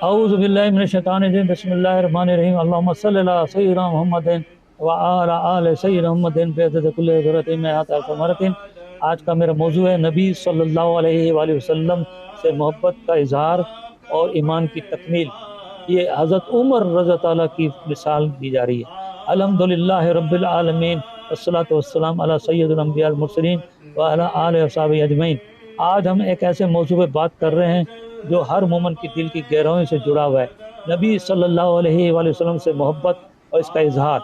اعوذ باللہ من الشیطان الرجیم بسم اللہ الرحمن الرحیم اللہم صلی علی سیدنا محمد وعلی آل سیدنا محمد بعدد کل ذرۃ مئات الف مرۃ۔ آج کا میرا موضوع ہے نبی صلی اللہ علیہ وآلہ وسلم سے محبت کا اظہار اور ایمان کی تکمیل۔ یہ حضرت عمر رضی اللہ تعالیٰ کی مثال دی جا رہی ہے۔ الحمدللہ رب العالمین والصلاۃ والسلام علی سید الانبیاء المرسلین وعلی آلہ وصحبہ اجمعین۔ آج ہم ایک ایسے موضوع پہ بات کر رہے ہیں جو ہر مومن کی دل کی گہرائیوں سے جڑا ہوا ہے، نبی صلی اللہ علیہ وآلہ وسلم سے محبت اور اس کا اظہار۔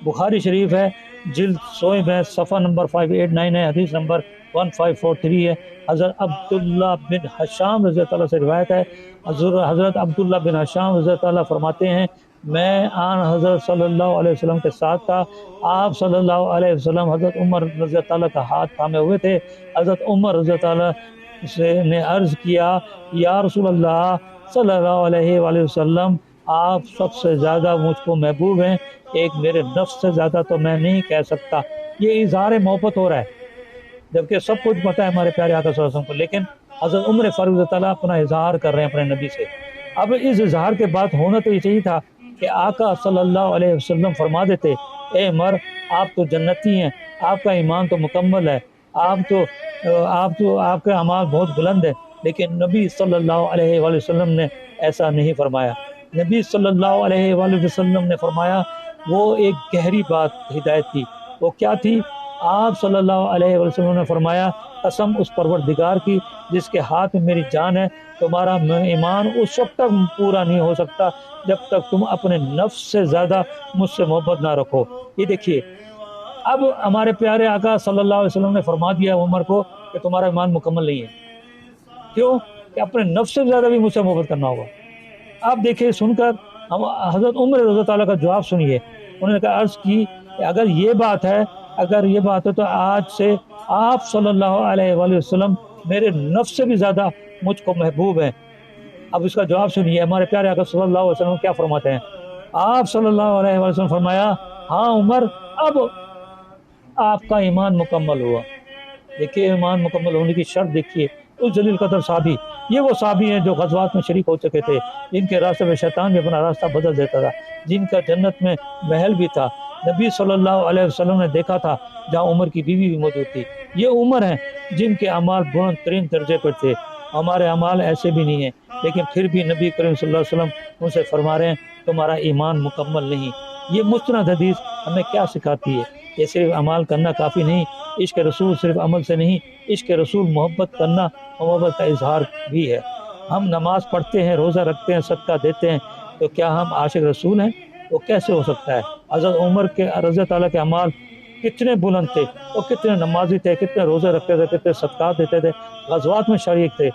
بخاری شریف ہے، جلد 100 میں صفحہ نمبر 589 ہے، حدیث نمبر 1543 ہے۔ حضرت عبداللہ بن حشام رضی اللہ عنہ سے روایت ہے، حضرت عبداللہ بن حشام رضی اللہ عنہ فرماتے ہیں میں آن حضرت صلی اللہ علیہ وسلم کے ساتھ تھا۔ آپ صلی اللہ علیہ وسلم حضرت عمر رضی اللہ عنہ کا ہاتھ تھامے ہوئے تھے۔ حضرت عمر رضی اللہ عنہ نے عرض کیا یا رسول اللہ صلی اللہ علیہ وآلہ وسلم، آپ سب سے زیادہ مجھ کو محبوب ہیں، ایک میرے نفس سے زیادہ تو میں نہیں کہہ سکتا۔ یہ اظہار محبت ہو رہا ہے، جبکہ سب کچھ پتہ ہے ہمارے پیارے آقا صلی اللہ علیہ وسلم کو، لیکن حضرت عمر فاروق رضی اللہ عنہ اپنا اظہار کر رہے ہیں اپنے نبی سے۔ اب اس اظہار کے بعد ہونا تو یہ چاہیے تھا کہ آقا صلی اللہ علیہ وسلم فرما دیتے اے عمر، آپ تو جنتی ہیں، آپ کا ایمان تو مکمل ہے، آپ کے اعمال بہت بلند ہے، لیکن نبی صلی اللہ علیہ وآلہ وسلم نے ایسا نہیں فرمایا۔ نبی صلی اللہ علیہ وآلہ وسلم نے فرمایا، وہ ایک گہری بات ہدایت تھی۔ وہ کیا تھی؟ آپ صلی اللہ علیہ وآلہ وسلم نے فرمایا قسم اس پروردگار کی جس کے ہاتھ میں میری جان ہے، تمہارا ایمان اس وقت تک پورا نہیں ہو سکتا جب تک تم اپنے نفس سے زیادہ مجھ سے محبت نہ رکھو۔ یہ دیکھیے، اب ہمارے پیارے آقا صلی اللہ علیہ وسلم نے فرما دیا عمر کو کہ تمہارا ایمان مکمل نہیں ہے۔ کیوں؟ کہ اپنے نفس سے زیادہ بھی مجھ سے محبت کرنا ہوگا۔ آپ دیکھیں، سن کر ہم حضرت عمر رضی اللہ عنہ کا جواب سنیے۔ انہوں نے کہا، عرض کی کہ اگر یہ بات ہے تو آج سے آپ صلی اللہ علیہ وآلہ وسلم میرے نفس سے بھی زیادہ مجھ کو محبوب ہیں۔ اب اس کا جواب سنیے، ہمارے پیارے آقا صلی اللہ علیہ وسلم کیا فرماتے ہیں۔ آپ صلی اللہ علیہ وآلہ وسلم فرمایا، ہاں عمر، اب آپ کا ایمان مکمل ہوا۔ دیکھیے، ایمان مکمل ہونے کی شرط دیکھیے۔ اس جلیل قدر صحابی، یہ وہ صحابی ہیں جو غزوات میں شریک ہو چکے تھے، جن کے راستے میں شیطان بھی اپنا راستہ بدل دیتا تھا، جن کا جنت میں محل بھی تھا۔ نبی صلی اللہ علیہ وسلم نے دیکھا تھا جہاں عمر کی بیوی بھی موجود تھی۔ یہ عمر ہیں جن کے اعمال بلند ترین درجے پر تھے۔ ہمارے اعمال ایسے بھی نہیں ہیں، لیکن پھر بھی نبی کریم صلی اللہ علیہ وسلم ان سے فرما رہے ہیں تمہارا ایمان مکمل نہیں۔ یہ مستند حدیث ہمیں کیا سکھاتی ہے؟ یہ صرف عمال کرنا کافی نہیں، عشق رسول صرف عمل سے نہیں، عشق رسول محبت کرنا، محبت کا اظہار بھی ہے۔ ہم نماز پڑھتے ہیں، روزہ رکھتے ہیں، صدقہ دیتے ہیں، تو کیا ہم عاشق رسول ہیں؟ وہ کیسے ہو سکتا ہے؟ حضرت عمر کے رضی اللہ عنہ کے اعمال کتنے بلند تھے، وہ کتنے نمازی تھے، کتنے روزے رکھتے تھے، کتنے صدقات دیتے تھے، غزوات میں شریک تھے،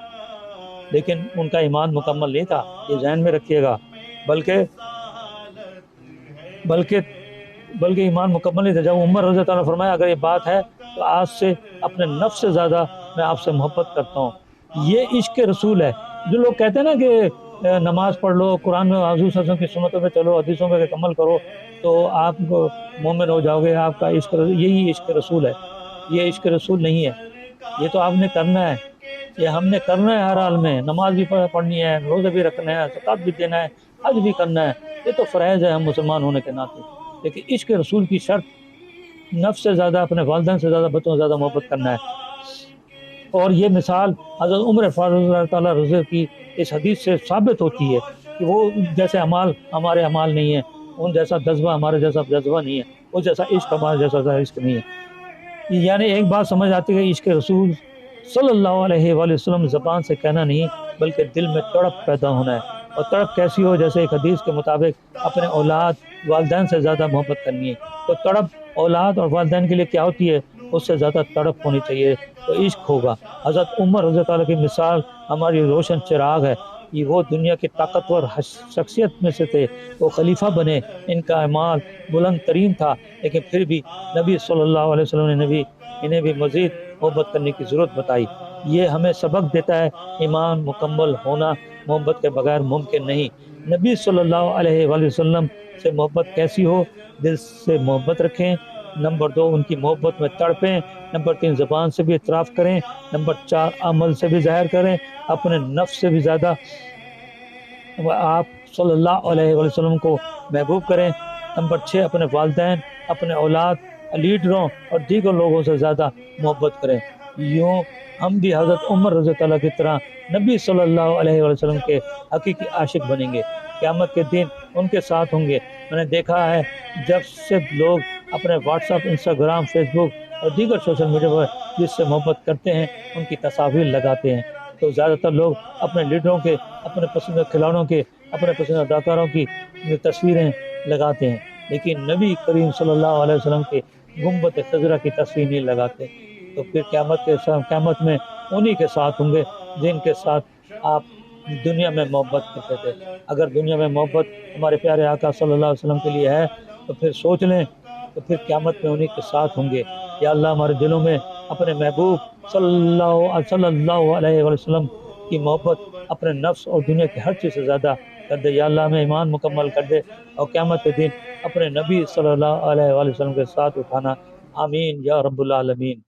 لیکن ان کا ایمان مکمل نہیں تھا۔ یہ ذہن میں رکھیے گا۔ بلکہ ایمان مکمل نہیں تھا۔ جب عمر رضی اللہ عنہ نے فرمایا اگر یہ بات ہے تو آج سے اپنے نفس سے زیادہ میں آپ سے محبت کرتا ہوں۔ یہ عشق رسول ہے۔ جو لوگ کہتے ہیں نا کہ نماز پڑھ لو، قرآن میں حضور صلی اللہ علیہ وسلم کی سنتوں پہ چلو، حدیثوں پہ عمل کرو تو آپ مومن ہو جاؤ گے، آپ کا عشق، یہی عشق رسول ہے۔ یہ عشق رسول نہیں ہے۔ یہ تو آپ نے کرنا ہے، یہ ہم نے کرنا ہے ہر حال میں۔ نماز بھی پڑھنی ہے، روزے بھی رکھنا ہے، زکوٰۃ بھی دینا ہے، حج بھی کرنا ہے۔ یہ تو فرائض ہے ہم مسلمان ہونے کے ناطے، لیکن عشق رسول کی شرط نفس سے زیادہ، اپنے والدین سے زیادہ، بچوں سے زیادہ محبت کرنا ہے۔ اور یہ مثال حضرت عمر فاروق رضی اللہ تعالیٰ رضی کی اس حدیث سے ثابت ہوتی ہے کہ وہ جیسے اعمال ہمارے اعمال نہیں ہیں، ان جیسا جذبہ ہمارے جیسا جذبہ نہیں ہے، اس جیسا عشق ہمارے جیسا عشق نہیں ہے۔ یعنی ایک بات سمجھ آتی ہے کہ عشق رسول صلی اللہ علیہ وآلہ وسلم زبان سے کہنا نہیں، بلکہ دل میں تڑپ پیدا ہونا ہے۔ اور تڑپ کیسی ہو؟ جیسے ایک حدیث کے مطابق اپنے اولاد، والدین سے زیادہ محبت کرنی ہے۔ تو تڑپ اولاد اور والدین کے لیے کیا ہوتی ہے؟ اس سے زیادہ تڑپ ہونی چاہیے، تو عشق ہوگا۔ حضرت عمر رضی اللہ عنہ کی مثال ہماری روشن چراغ ہے۔ یہ وہ دنیا کی طاقتور شخصیت میں سے تھے، وہ خلیفہ بنے، ان کا اعمال بلند ترین تھا، لیکن پھر بھی نبی صلی اللہ علیہ وسلم نے انہیں بھی مزید محبت کرنے کی ضرورت بتائی۔ یہ ہمیں سبق دیتا ہے ایمان مکمل ہونا محبت کے بغیر ممکن نہیں۔ نبی صلی اللہ علیہ وآلہ وسلم سے محبت کیسی ہو؟ دل سے محبت رکھیں، نمبر 2 ان کی محبت میں تڑپیں، نمبر 3 زبان سے بھی اعتراف کریں، نمبر 4 عمل سے بھی ظاہر کریں، اپنے نفس سے بھی زیادہ آپ صلی اللہ علیہ وسلم کو محبوب کریں، نمبر 6 اپنے والدین، اپنے اولاد، لیڈروں اور دیگر لوگوں سے زیادہ محبت کریں۔ یوں ہم بھی حضرت عمر رضی اللہ کی طرح نبی صلی اللہ علیہ وسلم کے حقیقی عاشق بنیں گے، قیامت کے دن ان کے ساتھ ہوں گے۔ میں نے دیکھا ہے جب سے لوگ اپنے واٹس ایپ، انسٹاگرام، فیس بک اور دیگر سوشل میڈیا پر جس سے محبت کرتے ہیں ان کی تصاویر لگاتے ہیں، تو زیادہ تر لوگ اپنے لیڈروں کے، اپنے پسندیدہ کھلاڑیوں کے، اپنے پسندیدہ اداکاروں کی تصویریں لگاتے ہیں، لیکن نبی کریم صلی اللہ علیہ وسلم کے گنبد خضرا کی تصویر نہیں لگاتے۔ تو پھر قیامت میں انہی کے ساتھ ہوں گے جن کے ساتھ آپ دنیا میں محبت کرتے تھے۔ اگر دنیا میں محبت ہمارے پیارے آقا صلی اللہ علیہ وسلم کے لیے ہے تو پھر سوچ لیں، تو پھر قیامت میں انہی کے ساتھ ہوں گے۔ یا اللہ ہمارے دلوں میں اپنے محبوب صلی اللہ علیہ وسلم کی محبت اپنے نفس اور دنیا کی ہر چیز سے زیادہ کر دے۔ یا اللہ ہمیں ایمان مکمل کر دے اور قیامت کے دن اپنے نبی صلی اللہ علیہ وسلم کے ساتھ اٹھانا۔ آمین یا رب العالمین۔